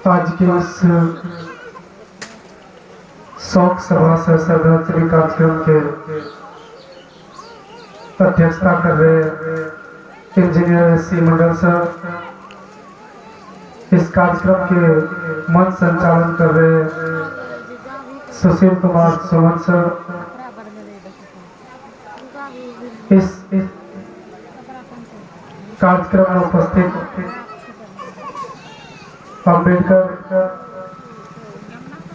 आज के इस शौक सभा से श्रद्धांजलि कार्यक्रम के अध्यक्षता कर रहे इंजीनियर सी मंडल सर, इस कार्यक्रम के मंच संचालन कर रहे सुशील कुमार सुमन सर, इस कार्यक्रम में उपस्थित अम्बेडकर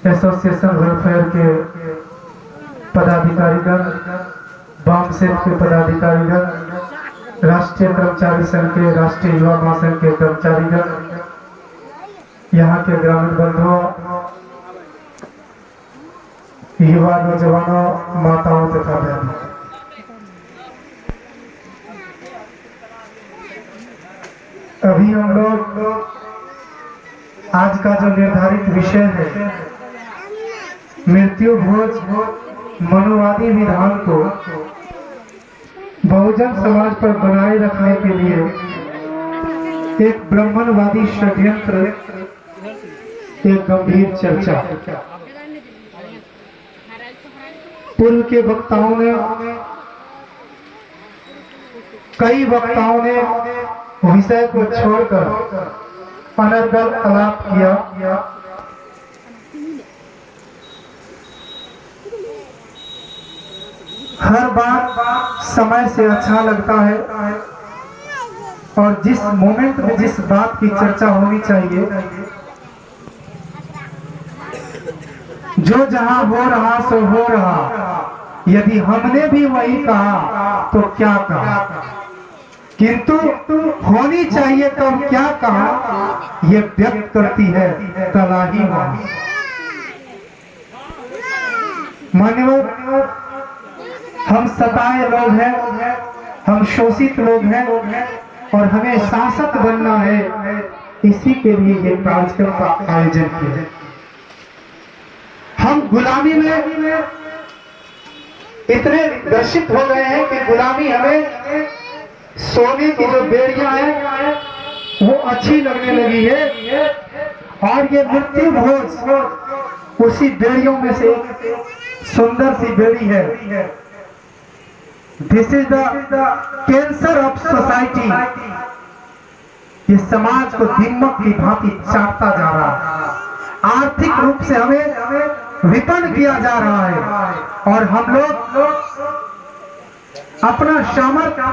एसोसिएशन वेलफेयर के पदाधिकारीगण, वाम सेल के पदाधिकारीगण, राष्ट्रीय कर्मचारी संघ के, राष्ट्रीय युवा महासंघ के कर्मचारीगण, यहाँ के ग्रामीण बंधुओं, युवा नौजवानों, माताओं तथा बहनों, अभी हम लोग आज का जो निर्धारित विषय है, मृत्यु भोज मनुवादी विधान को बहुजन समाज पर बनाए रखने के लिए एक ब्राह्मणवादी षड्यंत्र, एक गंभीर चर्चा। पूर्व के वक्ताओं ने, कई वक्ताओं ने विषय को छोड़कर अनर्गल आलाप किया। हर बात समय से अच्छा लगता है और जिस मोमेंट में जिस बात की चर्चा होनी चाहिए, जो जहां हो रहा सो हो रहा, यदि हमने भी वही कहा तो क्या कहा, किंतु होनी चाहिए तो क्या कहा, ये व्यक्त करती है तलाही वाणी। मान्यवर, हम सताए लोग हैं, हम शोषित लोग हैं और हमें शासक बनना है, इसी के लिए ये कार्यक्रम का आयोजन किया। हम गुलामी में इतने ग्रसित हो गए हैं कि गुलामी हमें सोने की जो बेड़ियां हैं वो अच्छी लगने लगी है, और ये मृत्यु भोज उसी बेड़ियों में से एक सुंदर सी बेड़ी है। This is the cancer of society. ये समाज को दीमक की भांति चाटता जा रहा है, आर्थिक रूप से हमें विपन्न किया जा रहा है, और हम लोग अपना सामर्थ्य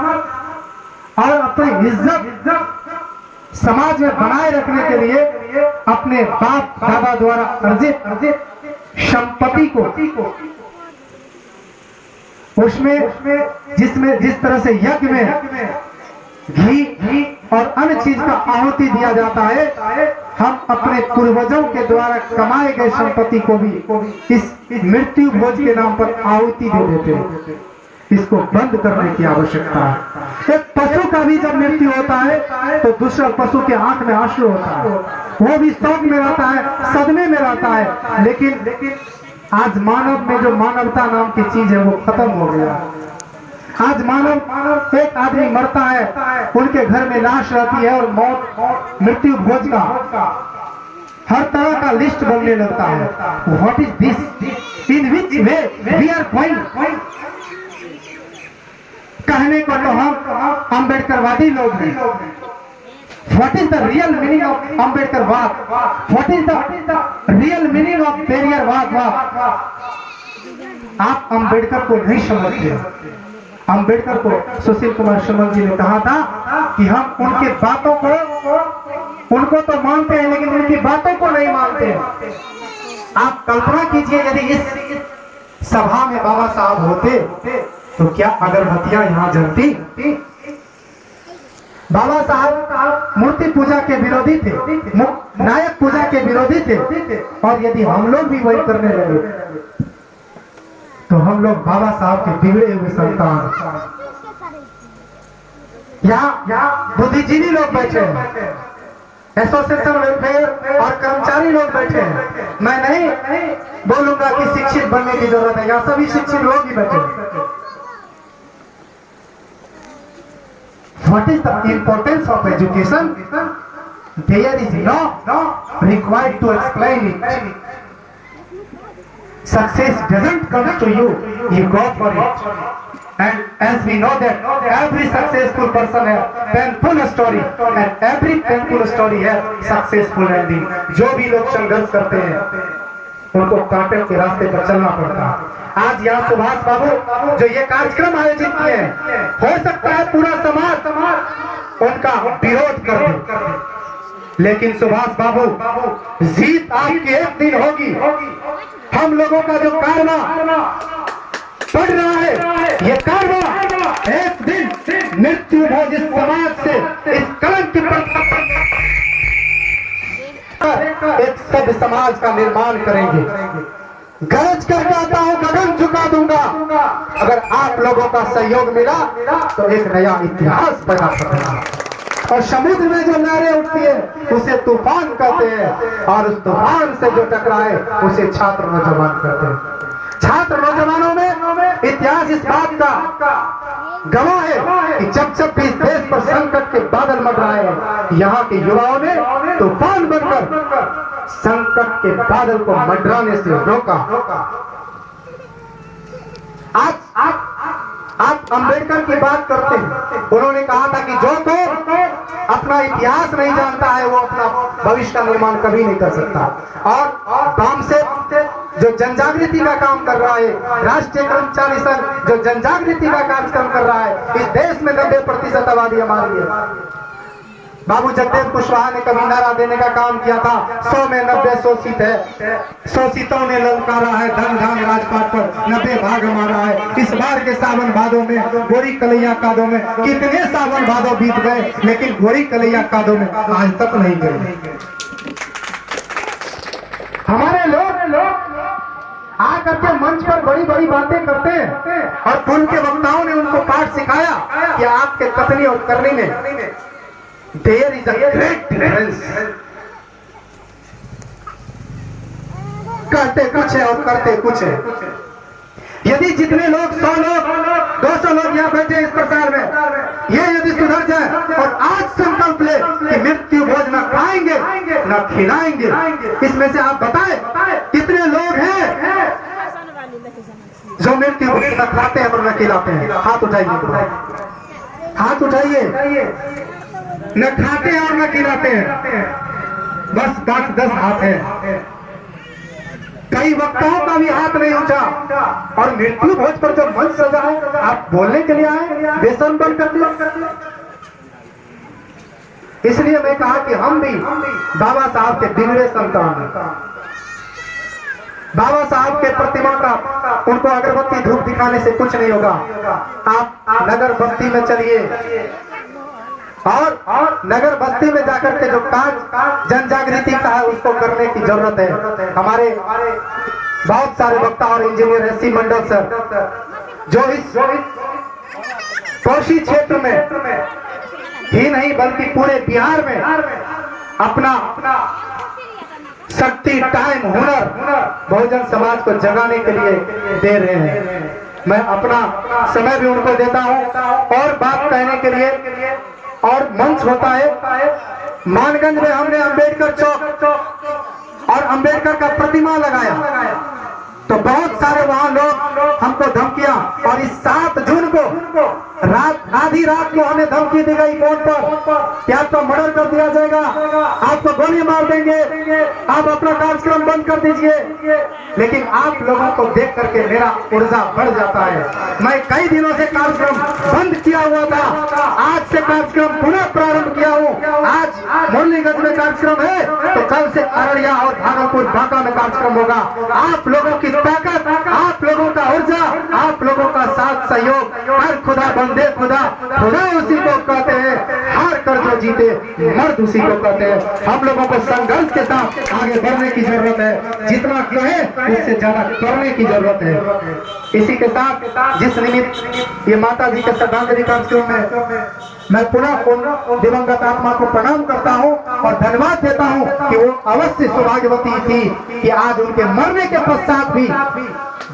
और अपनी इज्जत समाज में बनाए रखने के लिए अपने बाप दादा द्वारा अर्जित संपत्ति को उसमें जिस तरह से यज्ञ में घी और अन्य चीज का आहुति दिया जाता है, हम अपने पूर्वजों के द्वारा कमाए गए संपत्ति को भी इस मृत्यु भोज के नाम पर आहुति दे देते हैं। इसको बंद करने की आवश्यकता है। एक पशु का भी जब मृत्यु होता है तो दूसरा पशु के आंख में आंसू होता है, वो भी शौक में रहता है, सदमे में रहता है, लेकिन आज मानव में जो मानवता नाम की चीज है वो खत्म हो गया। आज मानव, एक आदमी मरता है, उनके घर में लाश रहती है और मौत मृत्यु भोज का हर तरह का लिस्ट बनने लगता है। What is this, in which way we are going. कहने को तो हम अम्बेडकरवादी लोग हैं। What is the real meaning of अम्बेडकरवाद, what is the real meaning of पेरियरवाद। आप अम्बेडकर को नहीं समझते। अम्बेडकर को सुशील कुमार सुमन जी ने कहा था कि हम उनके बातों को, उनको तो मानते हैं लेकिन उनकी बातों को नहीं मानते। आप कल्पना कीजिए, यदि इस सभा में बाबा साहब होते तो क्या अगरबत्तियां यहाँ जलती? बाबा साहब मूर्ति पूजा के विरोधी थे, नायक पूजा के विरोधी थे, और यदि हम लोग भी वही करने लगे तो हम लोग बाबा साहब के बिगड़े हुए संतान। यहाँ बुद्धिजीवी लोग बैठे हैं, एसोसिएशन वेलफेयर और कर्मचारी लोग बैठे हैं। मैं नहीं बोलूंगा कि शिक्षित बनने की जरूरत है, यहाँ सभी शिक्षित लोग ही बैठे हैं। What is the importance of education? There is no required to explain it. Success doesn't come to you, you go for it. And as we know that every successful person has painful story, and every painful story has successful ending. जो भी लोग संघर्ष करते हैं उनको कांटे के रास्ते पर चलना पड़ता है। आज यहाँ सुभाष बाबू जो ये कार्यक्रम आयोजित किए हैं, हो सकता है पूरा समाज उनका विरोध कर दे, लेकिन सुभाष बाबू जीत आपकी एक दिन होगी। हम लोगों का जो कारवा पड़ रहा है, ये कारवा एक दिन मृत्यु भोज इस समाज से, इस कलंक पर एक सभ्य समाज का निर्माण करेंगे। गरज कर कहता हूं, गगन झुका दूंगा। अगर आप लोगों का सहयोग मिला तो एक नया इतिहास पैदा कर देगा। और समुद्र में जो लहरें उठती है उसे तूफान कहते हैं, और उस तूफान से जो टकराए उसे छात्र नौजवान कहते हैं। छात्र नौजवानों में इतिहास इस बात का गवाह है कि जब जब भी इस देश पर संकट के बादल मंडराए, यहाँ के युवाओं ने तूफान बनकर संकट के बादल को मंडराने से रोका। आप अंबेडकर की बात करते हैं, उन्होंने कहा था कि जो तो अपना इतिहास नहीं जानता है वो अपना भविष्य का निर्माण कभी नहीं कर सकता। और काम से जो जनजागृति का काम कर रहा है, राष्ट्रीय कर्मचारी संघ जो जनजागृति का कार्यक्रम कर रहा है, इस देश में 90% आबादी हमारी है। बाबू जगदेव कुशवाहा ने कभी नारा देने का काम किया था, 100 में 90 शोषित है, शोषितों ने ललकारा है धन धान राजपाट पर, 90 भाग हमारा है। इस बार के सावन भादों में गोरी कलैया कादों में कितने सावन भादों बीत गए, लेकिन गोरी कलैया कादों में आज तक नहीं गए। हमारे लोग आकर के मंच पर बड़ी बड़ी बातें करते हैं, और उनके वक्ताओं ने उनको पाठ सिखाया कि आपके कथनी और करनी में There is a great difference. कहते कुछ है और करते कुछ है। यदि जितने लोग 100 लोग 200 लोग यहाँ बैठे इस प्रसार में, ये यदि सुधर जाए और आज संकल्प ले कि मृत्यु भोज न खाएंगे न खिलाएंगे, इसमें से आप बताएं कितने लोग हैं जो मृत्यु भोज न खाते हैं और न खिलाते हैं? हाथ उठाइए, हाथ उठाइए। न खाते हैं और न खिलाते हैं, बस 10 हाथ है। कई वक्ताओं का भी हाथ नहीं उठा, और मृत्यु भोज पर जो मंच सजा है, आप बोलने के लिए आए, बेशर्म बन कर दिया। इसलिए मैं कहा कि हम भी बाबा साहब के बिगड़े संतान हैं। बाबा साहब के प्रतिमा का उनको अगरबत्ती धूप दिखाने से कुछ नहीं होगा। आप नगर बस्ती में चलिए, और नगर बस्ती में जाकर के जो काम जन जागृति का है उसको करने की जरूरत है। हमारे बहुत सारे वक्ता और इंजीनियर एससी मंडल सर जो इस कोशी क्षेत्र में ही नहीं बल्कि पूरे बिहार में अपना शक्ति, टाइम, हुनर बहुजन समाज को जगाने के लिए दे रहे हैं। मैं अपना समय भी उनको देता हूं, और बात कहने के लिए और मंच होता है। मानगंज में हमने अंबेडकर चौक और अंबेडकर का प्रतिमा लगाया, तो बहुत सारे वहां लोग हमको धमकियां, और इस 7 जून को आधी रात को हमें धमकी दी गई फोन पर कि आपका मर्डर कर दिया जाएगा, आपको गोली मार देंगे, आप अपना कार्यक्रम बंद कर दीजिए। लेकिन आप लोगों को देख करके मेरा ऊर्जा बढ़ जाता है। मैं कई दिनों से कार्यक्रम बंद किया हुआ था, आज से कार्यक्रम पुनः प्रारंभ किया हूँ। आज मुरलीगंज में कार्यक्रम है, तो कल से अररिया और भागलपुर बांका में कार्यक्रम होगा। आप लोगों की ताकत, आप लोगों का ऊर्जा, आप लोगों का साथ सहयोग, हर खुदा बंदे खुदा, खुदा उसी को कहते हैं, हार कर जो जीते मर्द उसी को कहते हैं। हम लोगों को संघर्ष के साथ आगे बढ़ने की जरूरत है, जितना कहे उससे ज्यादा करने की जरूरत है। इसी के साथ जिस निमित्त ये माता जी के श्रद्धांजलि कार्यक्रम में मैं पुनः दिवंगत आत्मा को प्रणाम करता हूं और धन्यवाद देता हूं कि वो अवश्य सौभाग्यवती थी कि आज उनके मरने के पश्चात भी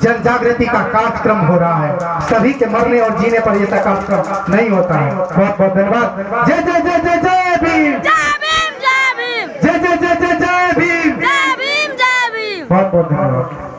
जन जागृति का कार्यक्रम हो रहा है। सभी के मरने और जीने पर ऐसा कार्यक्रम नहीं होता है। बहुत बहुत धन्यवाद। जय जय जय जय जय भीम। बहुत बहुत धन्यवाद।